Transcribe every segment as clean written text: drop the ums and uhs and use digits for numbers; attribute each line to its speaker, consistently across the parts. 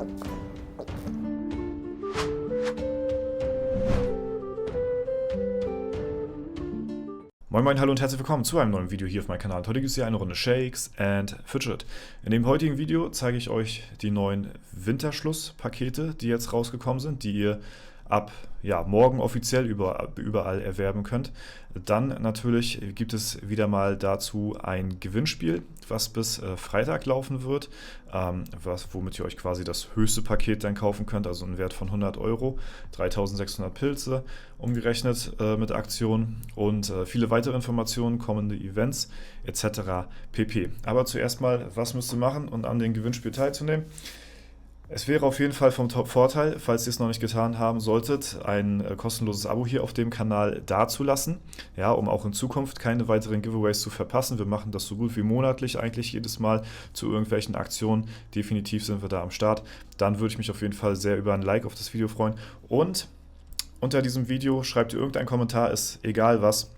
Speaker 1: Moin Moin, hallo und herzlich willkommen zu einem neuen Video hier auf meinem Kanal. Heute gibt es hier eine Runde Shakes and Fidget. In dem heutigen Video zeige ich euch die neuen Winterschlusspakete, die jetzt rausgekommen sind, die ihr ab morgen offiziell überall erwerben könnt. Dann natürlich gibt es wieder mal dazu ein Gewinnspiel, was bis Freitag laufen wird, womit ihr euch quasi das höchste Paket dann kaufen könnt, also einen Wert von 100 Euro, 3600 Pilze umgerechnet mit Aktion und viele weitere Informationen, kommende Events etc. pp. Aber zuerst mal, was müsst ihr machen, um an dem Gewinnspiel teilzunehmen? Es wäre auf jeden Fall vom Top-Vorteil, falls ihr es noch nicht getan haben solltet, ein kostenloses Abo hier auf dem Kanal dazulassen, ja, um auch in Zukunft keine weiteren Giveaways zu verpassen. Wir machen das so gut wie monatlich eigentlich jedes Mal zu irgendwelchen Aktionen. Definitiv sind wir da am Start. Dann würde ich mich auf jeden Fall sehr über ein Like auf das Video freuen. Und unter diesem Video schreibt ihr irgendeinen Kommentar, ist egal was.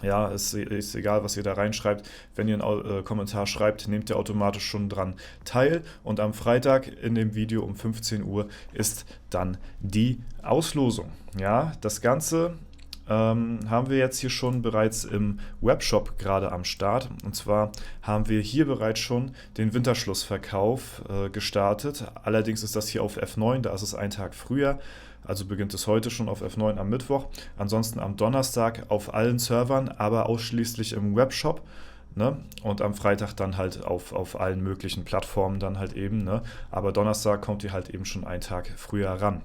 Speaker 1: Ja, ist egal, was ihr da reinschreibt. Wenn ihr einen Kommentar schreibt, nehmt ihr automatisch schon dran teil. Und am Freitag in dem Video um 15 Uhr ist dann die Auslosung. Ja, das Ganze haben wir jetzt hier schon bereits im Webshop gerade am Start. Und zwar haben wir hier bereits schon den Winterschlussverkauf gestartet. Allerdings ist das hier auf F9, da ist es einen Tag früher. Also beginnt es heute schon auf F9 am Mittwoch. Ansonsten am Donnerstag auf allen Servern, aber ausschließlich im Webshop. Ne? Und am Freitag dann halt auf allen möglichen Plattformen dann halt eben. Ne? Aber Donnerstag kommt ihr halt eben schon einen Tag früher ran.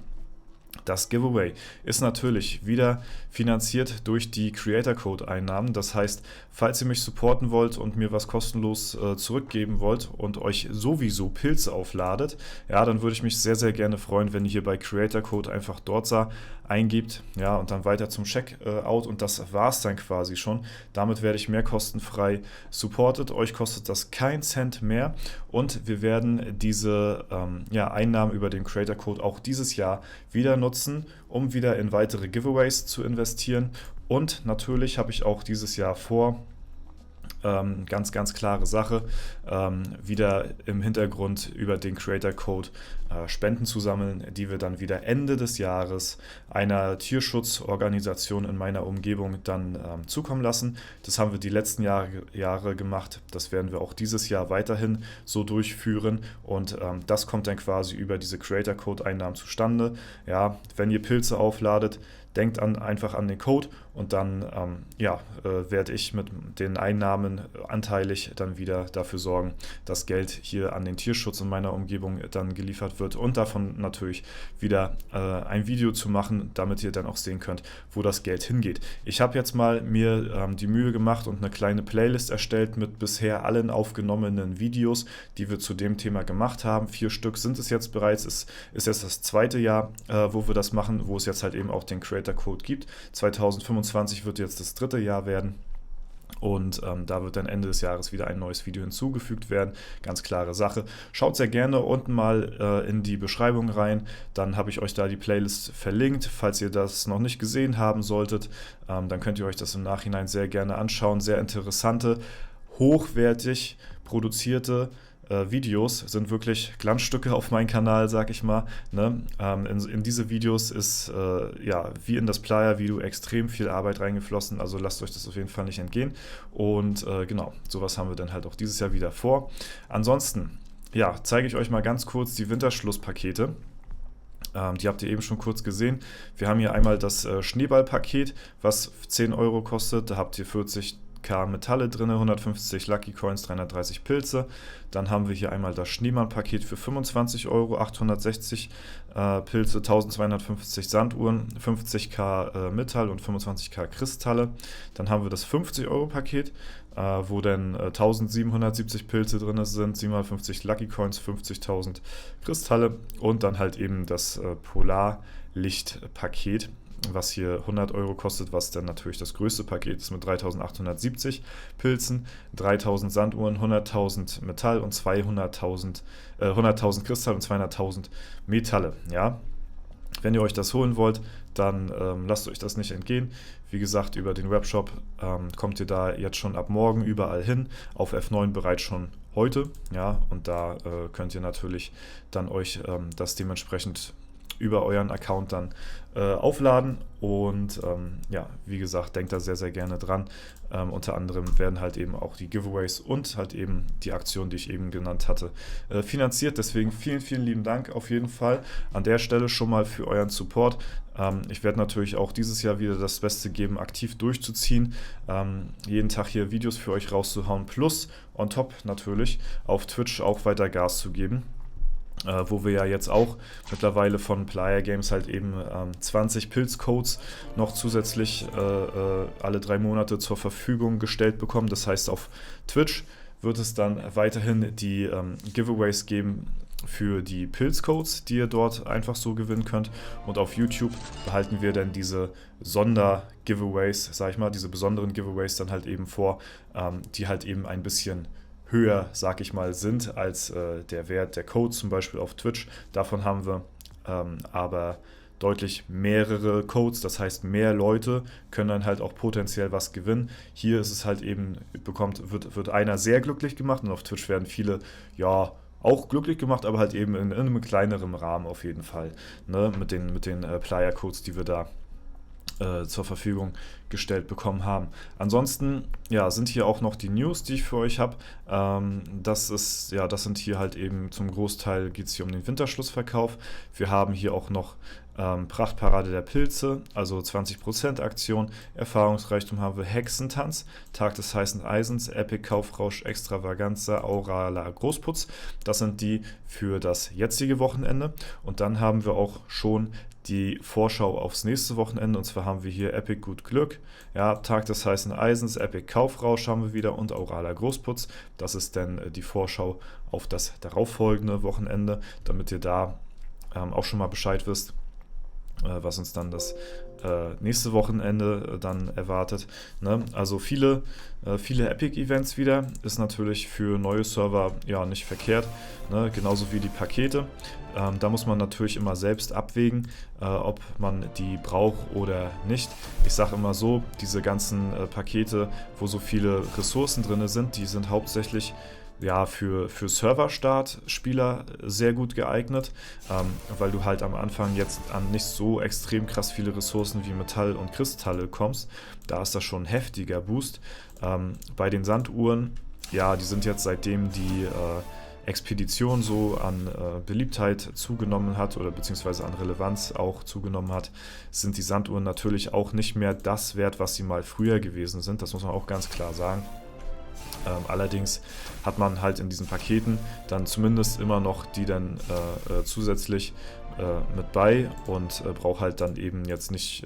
Speaker 1: Das Giveaway ist natürlich wieder finanziert durch die Creator Code Einnahmen. Das heißt, falls ihr mich supporten wollt und mir was kostenlos zurückgeben wollt und euch sowieso Pilze aufladet, ja, dann würde ich mich sehr, sehr gerne freuen, wenn ihr hier bei Creator Code einfach Dorza eingibt, ja, und dann weiter zum Checkout und das war's dann quasi schon. Damit werde ich mehr kostenfrei supportet. Euch kostet das keinen Cent mehr und wir werden diese Einnahmen über den Creator Code auch dieses Jahr wieder nutzen, um wieder in weitere Giveaways zu investieren. Und natürlich habe ich auch dieses Jahr vor, ganz, ganz klare Sache, wieder im Hintergrund über den Creator Code Spenden zu sammeln, die wir dann wieder Ende des Jahres einer Tierschutzorganisation in meiner Umgebung dann zukommen lassen. Das haben wir die letzten Jahre gemacht, das werden wir auch dieses Jahr weiterhin so durchführen und das kommt dann quasi über diese Creator Code Einnahmen zustande. Ja, wenn ihr Pilze aufladet, denkt einfach an den Code und dann werde ich mit den Einnahmen anteilig dann wieder dafür sorgen, dass Geld hier an den Tierschutz in meiner Umgebung dann geliefert wird und davon natürlich wieder ein Video zu machen, damit ihr dann auch sehen könnt, wo das Geld hingeht. Ich habe jetzt mal mir die Mühe gemacht und eine kleine Playlist erstellt mit bisher allen aufgenommenen Videos, die wir zu dem Thema gemacht haben. 4 Stück sind es jetzt bereits. Es ist jetzt das zweite Jahr, wo wir das machen, wo es jetzt halt eben auch den Creator Code gibt. 2025 wird jetzt das 3. Jahr werden. Und da wird dann Ende des Jahres wieder ein neues Video hinzugefügt werden. Ganz klare Sache. Schaut sehr gerne unten mal in die Beschreibung rein. Dann habe ich euch da die Playlist verlinkt. Falls ihr das noch nicht gesehen haben solltet, dann könnt ihr euch das im Nachhinein sehr gerne anschauen. Sehr interessante, hochwertig produzierte Videos sind wirklich Glanzstücke auf meinem Kanal, sag ich mal. Ne? In diese Videos ist wie in das Playa-Video extrem viel Arbeit reingeflossen, also lasst euch das auf jeden Fall nicht entgehen. Und genau, sowas haben wir dann halt auch dieses Jahr wieder vor. Ansonsten, zeige ich euch mal ganz kurz die Winterschlusspakete. Die habt ihr eben schon kurz gesehen. Wir haben hier einmal das Schneeballpaket, was 10 Euro kostet. Da habt ihr 40 Metalle drin, 150 Lucky Coins, 330 Pilze. Dann haben wir hier einmal das Schneemann-Paket für 25 Euro, 860 Pilze, 1250 Sanduhren, 50k Metall und 25k Kristalle. Dann haben wir das 50-Euro-Paket, wo dann 1770 Pilze drin sind, 750 Lucky Coins, 50.000 Kristalle und dann halt eben das Polarlicht-Paket, was hier 100 Euro kostet, was dann natürlich das größte Paket ist mit 3870 Pilzen, 3000 Sanduhren, 100.000 Metall und 100.000 Kristall und 200.000 Metalle. Ja? Wenn ihr euch das holen wollt, dann lasst euch das nicht entgehen. Wie gesagt, über den Webshop kommt ihr da jetzt schon ab morgen überall hin, auf F9 bereits schon heute, ja, und da könnt ihr natürlich dann euch das dementsprechend über euren Account dann aufladen und ja, wie gesagt, denkt da sehr, sehr gerne dran. Unter anderem werden halt eben auch die Giveaways und halt eben die Aktion, die ich eben genannt hatte, finanziert. Deswegen vielen, vielen lieben Dank auf jeden Fall an der Stelle schon mal für euren Support. Ich werde natürlich auch dieses Jahr wieder das Beste geben, aktiv durchzuziehen, jeden Tag hier Videos für euch rauszuhauen, plus on top natürlich auf Twitch auch weiter Gas zu geben. Wo wir ja jetzt auch mittlerweile von Playa Games halt eben 20 Pilzcodes noch zusätzlich alle 3 Monate zur Verfügung gestellt bekommen. Das heißt, auf Twitch wird es dann weiterhin die Giveaways geben für die Pilzcodes, die ihr dort einfach so gewinnen könnt. Und auf YouTube behalten wir dann diese Sonder-Giveaways, sag ich mal, diese besonderen Giveaways dann halt eben vor, die halt eben ein bisschen höher, sag ich mal, sind als der Wert der Codes zum Beispiel auf Twitch. Davon haben wir aber deutlich mehrere Codes, das heißt mehr Leute können dann halt auch potenziell was gewinnen. Hier ist es halt eben, wird einer sehr glücklich gemacht und auf Twitch werden viele, ja, auch glücklich gemacht, aber halt eben in einem kleineren Rahmen auf jeden Fall, ne? Mit den Player-Codes, die wir da zur Verfügung gestellt bekommen haben. Ansonsten, ja, sind hier auch noch die News, die ich für euch habe. Das sind hier halt eben zum Großteil, geht es hier um den Winterschlussverkauf. Wir haben hier auch noch Prachtparade der Pilze, also 20% Aktion, Erfahrungsreichtum haben wir, Hexentanz, Tag des heißen Eisens, Epic Kaufrausch, Extravaganza, Auraler Großputz. Das sind die für das jetzige Wochenende. Und dann haben wir auch schon die Vorschau aufs nächste Wochenende, und zwar haben wir hier Epic Gut Glück, ja, Tag des heißen Eisens, Epic Kaufrausch haben wir wieder und Auraler Großputz. Das ist dann die Vorschau auf das darauffolgende Wochenende, damit ihr da auch schon mal Bescheid wisst, was uns dann das nächste Wochenende dann erwartet. Ne? Also viele Epic-Events wieder, ist natürlich für neue Server ja nicht verkehrt, ne? Genauso wie die Pakete. Da muss man natürlich immer selbst abwägen, ob man die braucht oder nicht. Ich sage immer so, diese ganzen Pakete, wo so viele Ressourcen drin sind, die sind hauptsächlich ja, für Serverstart-Spieler sehr gut geeignet, weil du halt am Anfang jetzt an nicht so extrem krass viele Ressourcen wie Metall und Kristalle kommst. Da ist das schon ein heftiger Boost. Bei den Sanduhren, ja, die sind jetzt seitdem die Expedition so an Beliebtheit zugenommen hat oder beziehungsweise an Relevanz auch zugenommen hat, sind die Sanduhren natürlich auch nicht mehr das wert, was sie mal früher gewesen sind. Das muss man auch ganz klar sagen. Allerdings hat man halt in diesen Paketen dann zumindest immer noch die dann zusätzlich mit bei und braucht halt dann eben jetzt nicht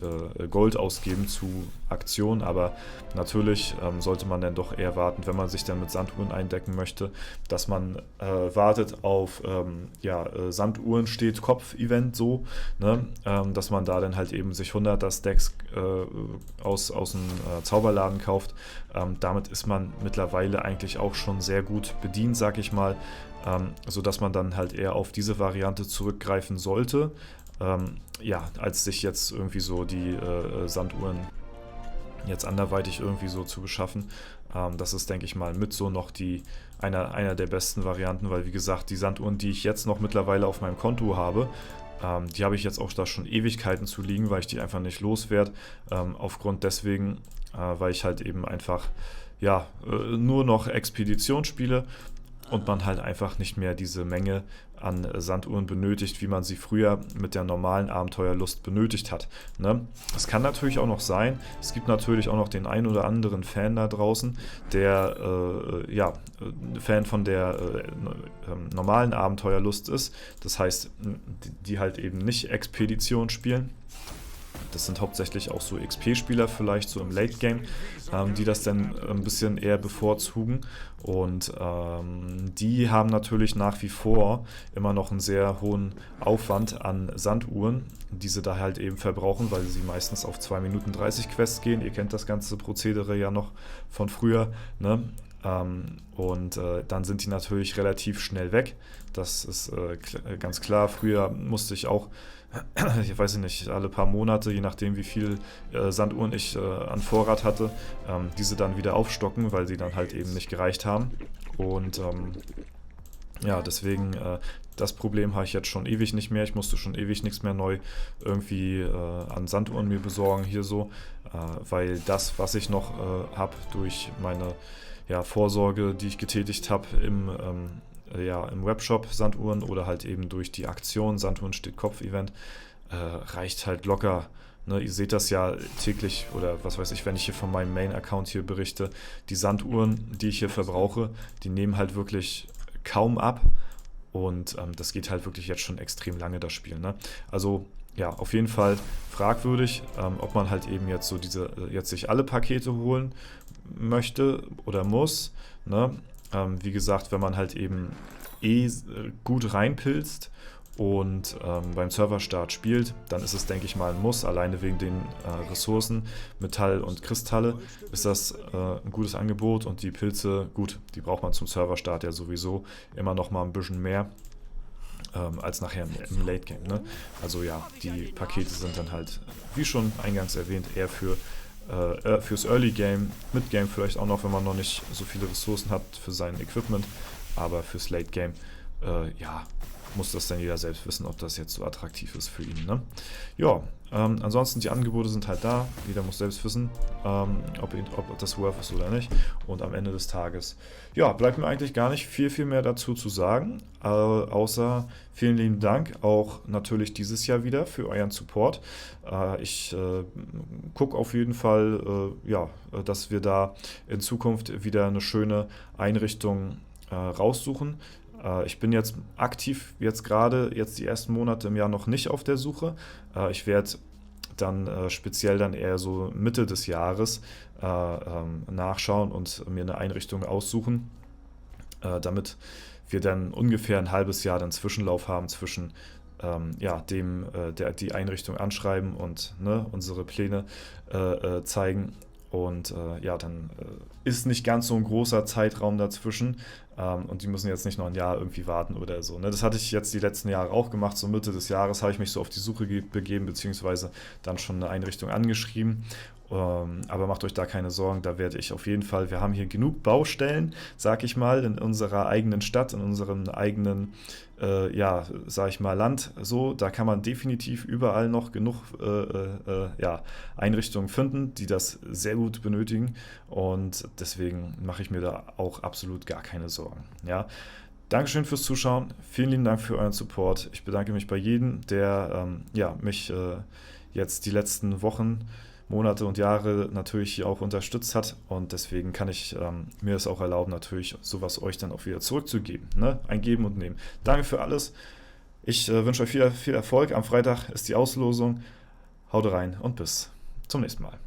Speaker 1: Gold ausgeben zu Aktionen, aber natürlich sollte man dann doch eher warten, wenn man sich dann mit Sanduhren eindecken möchte, dass man wartet auf Sanduhren steht Kopf-Event so, ne? Dass man da dann halt eben sich 100er Stacks aus dem Zauberladen kauft. Damit ist man mittlerweile eigentlich auch schon sehr gut bedient, sag ich mal, sodass man dann halt eher auf diese Variante zurückgreifen sollte, als sich jetzt irgendwie so die Sanduhren jetzt anderweitig irgendwie so zu beschaffen. Das ist, denke ich mal, mit so noch einer der besten Varianten, weil wie gesagt, die Sanduhren, die ich jetzt noch mittlerweile auf meinem Konto habe, die habe ich jetzt auch da schon Ewigkeiten zu liegen, weil ich die einfach nicht loswerde, aufgrund deswegen, weil ich halt eben einfach nur noch Expedition spiele und man halt einfach nicht mehr diese Menge an Sanduhren benötigt, wie man sie früher mit der normalen Abenteuerlust benötigt hat. Ne? Es kann natürlich auch noch sein, es gibt natürlich auch noch den einen oder anderen Fan da draußen, der Fan von der normalen Abenteuerlust ist. Das heißt, die halt eben nicht Expedition spielen. Das sind hauptsächlich auch so XP-Spieler vielleicht so im Late-Game, die das dann ein bisschen eher bevorzugen und die haben natürlich nach wie vor immer noch einen sehr hohen Aufwand an Sanduhren, die sie da halt eben verbrauchen, weil sie meistens auf 2 Minuten 30 Quests gehen. Ihr kennt das ganze Prozedere ja noch von früher, ne? Dann sind die natürlich relativ schnell weg. Das ist ganz klar. Früher musste ich auch, ich weiß nicht, alle paar Monate, je nachdem wie viel Sanduhren ich an Vorrat hatte, diese dann wieder aufstocken, weil sie dann halt eben nicht gereicht haben. Ja, deswegen, das Problem habe ich jetzt schon ewig nicht mehr. Ich musste schon ewig nichts mehr neu irgendwie an Sanduhren mir besorgen hier so, weil das, was ich noch habe durch meine Vorsorge, die ich getätigt habe im Webshop Sanduhren oder halt eben durch die Aktion Sanduhren steht Kopf-Event, reicht halt locker. Ne, ihr seht das ja täglich oder was weiß ich, wenn ich hier von meinem Main-Account hier berichte, die Sanduhren, die ich hier verbrauche, die nehmen halt wirklich kaum ab und das geht halt wirklich jetzt schon extrem lange, das Spiel. Ne? Also ja, auf jeden Fall fragwürdig, ob man halt eben jetzt so jetzt sich alle Pakete holen möchte oder muss. Ne? Wie gesagt, wenn man halt eben gut reinpilzt und beim Serverstart spielt, dann ist es, denke ich mal, ein Muss. Alleine wegen den Ressourcen, Metall und Kristalle ist das ein gutes Angebot und die Pilze, gut, die braucht man zum Serverstart ja sowieso immer noch mal ein bisschen mehr als nachher im Late Game. Ne? Also ja, die Pakete sind dann halt, wie schon eingangs erwähnt, eher fürs Early Game, Mid Game vielleicht auch noch, wenn man noch nicht so viele Ressourcen hat für sein Equipment, aber fürs Late Game, ja, muss das dann jeder selbst wissen, ob das jetzt so attraktiv ist für ihn. Ne? Ja, ansonsten die Angebote sind halt da. Jeder muss selbst wissen, ob das worth ist oder nicht. Und am Ende des Tages, ja, bleibt mir eigentlich gar nicht viel mehr dazu zu sagen. Außer vielen lieben Dank auch natürlich dieses Jahr wieder für euren Support. Ich gucke auf jeden Fall, dass wir da in Zukunft wieder eine schöne Einrichtung raussuchen. Ich bin jetzt aktiv gerade die ersten Monate im Jahr noch nicht auf der Suche. Ich werde dann speziell dann eher so Mitte des Jahres nachschauen und mir eine Einrichtung aussuchen, damit wir dann ungefähr ein halbes Jahr dann Zwischenlauf haben zwischen die Einrichtung anschreiben und unsere Pläne zeigen. Und dann ist nicht ganz so ein großer Zeitraum dazwischen und die müssen jetzt nicht noch ein Jahr irgendwie warten oder so. Ne? Das hatte ich jetzt die letzten Jahre auch gemacht. So Mitte des Jahres habe ich mich so auf die Suche begeben, beziehungsweise dann schon eine Einrichtung angeschrieben. Aber macht euch da keine Sorgen, da werde ich auf jeden Fall, wir haben hier genug Baustellen, sag ich mal, in unserer eigenen Stadt, in unserem eigenen, sag ich mal, Land, so, da kann man definitiv überall noch genug Einrichtungen finden, die das sehr gut benötigen und deswegen mache ich mir da auch absolut gar keine Sorgen, ja. Dankeschön fürs Zuschauen, vielen lieben Dank für euren Support, ich bedanke mich bei jedem, der mich jetzt die letzten Wochen, Monate und Jahre natürlich hier auch unterstützt hat und deswegen kann ich mir es auch erlauben, natürlich sowas euch dann auch wieder zurückzugeben. Ne? Ein Geben und Nehmen. Danke für alles. Ich wünsche euch viel Erfolg. Am Freitag ist die Auslosung. Haut rein und bis zum nächsten Mal.